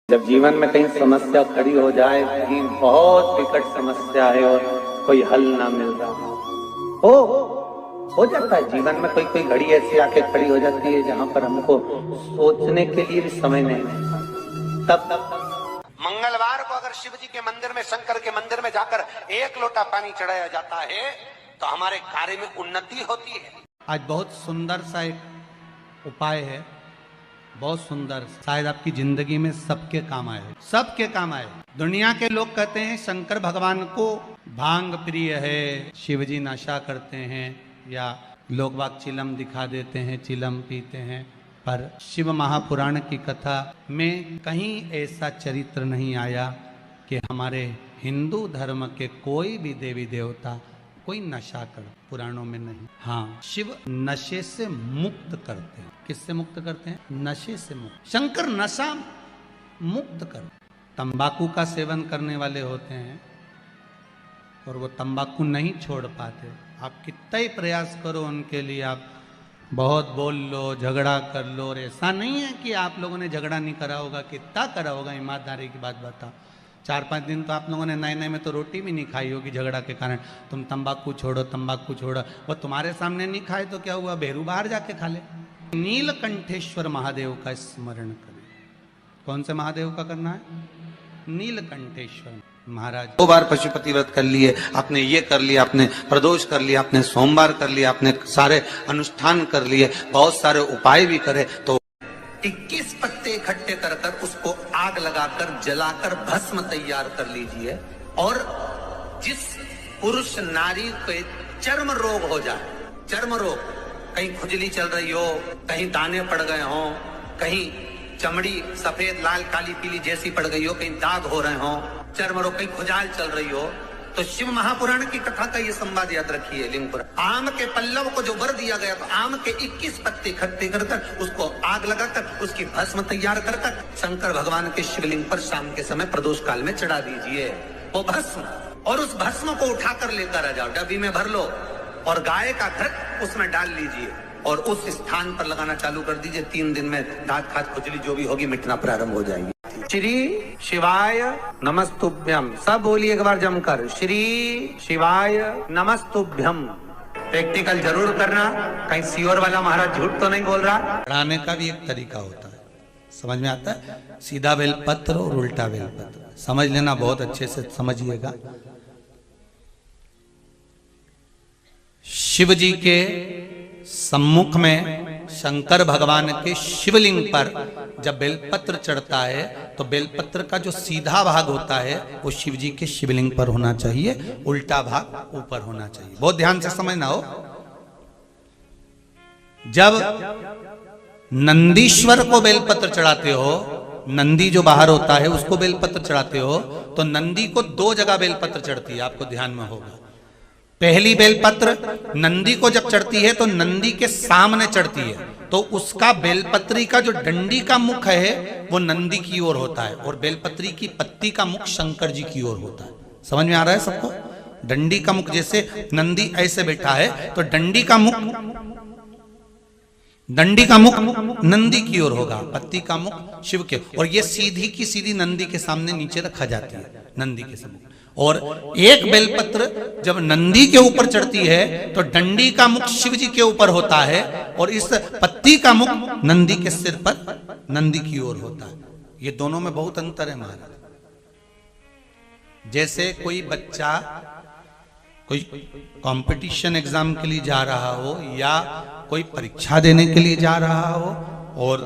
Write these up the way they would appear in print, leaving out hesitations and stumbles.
जब जीवन में कहीं समस्या खड़ी हो जाए, कहीं बहुत विकट समस्या है और कोई हल ना मिल रहा हो जाता है जीवन में कोई कोई घड़ी ऐसी आके खड़ी हो जाती है जहां पर हमको सोचने के लिए भी समय नहीं मिलता। तब मंगलवार को अगर शिव जी के मंदिर में, शंकर के मंदिर में जाकर एक लोटा पानी चढ़ाया जाता है तो हमारे कार्य में उन्नति होती है। आज बहुत सुंदर सा एक उपाय है, बहुत सुंदर, शायद आपकी जिंदगी में सबके काम आए, सबके काम आए। दुनिया के लोग कहते हैं शंकर भगवान को भांग प्रिय है, शिव जी नशा करते हैं, या लोग बाग चिलम दिखा देते हैं, चिलम पीते हैं, पर शिव महापुराण की कथा में कहीं ऐसा चरित्र नहीं आया कि हमारे हिंदू धर्म के कोई भी देवी देवता कोई नशा कर, पुराणों में नहीं। हाँ, शिव नशे से मुक्त करते हैं। किससे मुक्त करते हैं? नशे से मुक्त। शंकर नशा मुक्त कर। तंबाकू का सेवन करने वाले होते हैं और वो तंबाकू नहीं छोड़ पाते। आप कितना ही प्रयास करो उनके लिए, आप बहुत बोल लो, झगड़ा कर लो, और ऐसा नहीं है कि आप लोगों ने झगड़ा नहीं करा होगा, कितना करा होगा, ईमानदारी की बात बताओ। 4-5 दिन तो आप लोगों ने नए नए में तो रोटी भी नहीं खाई होगी झगड़ा के कारण। तुम तंबाकू छोड़ो, तंबाकू छोड़ो, वो तुम्हारे सामने नहीं खाए तो क्या हुआ, भेरू बाहर जाके खा ले। नीलकंठेश्वर महादेव का स्मरण करें। कौन से महादेव का करना है? नीलकंठेश्वर महाराज। 2 बार पशुपति व्रत कर लिए, आपने ये कर लिया, आपने प्रदोष कर लिया, आपने सोमवार कर लिया, आपने सारे अनुष्ठान कर लिए, बहुत सारे उपाय भी करे, तो 21 पत्ते इकट्ठे कर कर उसको आग लगाकर जलाकर भस्म तैयार कर लीजिए। और जिस पुरुष नारी के चर्म रोग हो जाए, चर्म रोग, कहीं खुजली चल रही हो, कहीं दाने पड़ गए हो, कहीं चमड़ी सफेद लाल काली पीली जैसी पड़ गई हो, कहीं दाग हो रहे हो, चर्म रोग, कहीं खुजाल चल रही हो, तो शिव महापुराण की कथा का ये संवाद याद रखिए। लिंगपुर आम के पल्लव को जो वर दिया गया, तो आम के 21 पत्ते इकट्ठे कर उसको आग लगाकर उसकी भस्म तैयार कर शंकर भगवान के शिवलिंग पर शाम के समय प्रदोष काल में चढ़ा दीजिए वो भस्म। और उस भस्म को उठाकर लेकर आ जाओ, डब्बी में भर लो और गाय का घृत उसमें डाल लीजिए और उस स्थान पर लगाना चालू कर दीजिए। 3 दिन में दांत खाज खुजली जो भी होगी मिटना प्रारंभ हो जाएगी। श्री शिवाय नमस्तुभ्यम। सब बोलिए एक बार जमकर, श्री शिवाय नमस्तुभ्यम। प्रैक्टिकल जरूर करना, कहीं सियोर वाला महाराज झूठ तो नहीं बोल रहा। चढ़ाने का भी एक तरीका होता है, समझ में आता है? सीधा बेलपत्र और उल्टा बेलपत्र, समझ लेना, बहुत अच्छे से समझिएगा। शिव जी के सम्मुख में शंकर भगवान के शिवलिंग पर जब बेलपत्र चढ़ता है तो बेलपत्र का जो सीधा भाग होता है वो शिव जी के शिवलिंग पर होना चाहिए, उल्टा भाग ऊपर होना चाहिए। बहुत ध्यान से समझना हो। जब नंदीश्वर को बेलपत्र चढ़ाते हो, नंदी जो बाहर होता है उसको बेलपत्र चढ़ाते हो, तो नंदी को 2 जगह बेलपत्र चढ़ती है, आपको ध्यान में होगा। पहली बेलपत्र नंदी को जब चढ़ती है तो नंदी के सामने चढ़ती है, तो उसका बेलपत्री का जो डंडी का मुख है वो नंदी की ओर होता है और बेलपत्री की पत्ती का मुख शंकर जी की ओर होता है। समझ में आ रहा है सबको? डंडी का मुख, जैसे नंदी ऐसे बैठा है तो डंडी का मुख नंदी की ओर होगा, पत्ती का मुख शिव के, और ये सीधी की सीधी नंदी के सामने नीचे रखा जाती है, नंदी के सामने। और एक बेलपत्र जब नंदी के ऊपर चढ़ती है तो डंडी का मुख शिव जी के ऊपर होता है और इस पत्ती का मुख नंदी के सिर पर नंदी की ओर होता है। ये दोनों में बहुत अंतर है महाराज। जैसे कोई बच्चा कोई कंपटीशन एग्जाम के लिए जा रहा हो या कोई परीक्षा देने के लिए जा रहा हो और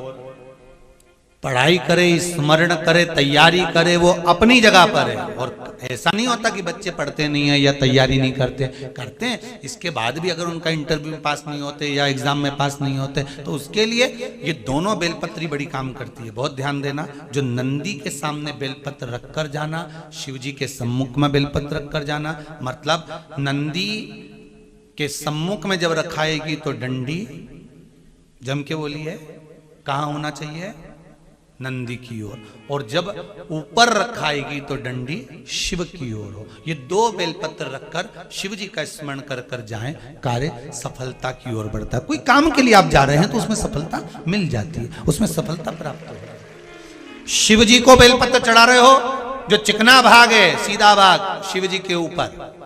पढ़ाई करे, स्मरण करे, तैयारी करे, वो अपनी जगह पर है। और ऐसा नहीं होता कि बच्चे पढ़ते नहीं है या तैयारी नहीं करते हैं। इसके बाद भी अगर उनका इंटरव्यू में पास नहीं होते या एग्जाम में पास नहीं होते तो उसके लिए ये दोनों बेलपत्री बड़ी काम करती है। बहुत ध्यान देना, जो नंदी के सामने बेलपत्र रखकर जाना, शिव जी के सम्मुख में बेलपत्र रखकर जाना, मतलब नंदी के सम्मुख में जब रखाएगी तो डंडी, जम के बोलिए, कहाँ होना चाहिए? नंदी की ओर, और जब ऊपर रखाएगी तो डंडी शिव की ओर हो। ये 2 बेलपत्र रखकर शिव जी का स्मरण कर कर जाएं, कार्य सफलता की ओर बढ़ता है। कोई काम के लिए आप जा रहे हैं तो उसमें सफलता मिल जाती है, उसमें सफलता प्राप्त हो। शिव जी को बेलपत्र चढ़ा रहे हो, जो चिकना भाग है सीधा भाग शिव जी के ऊपर,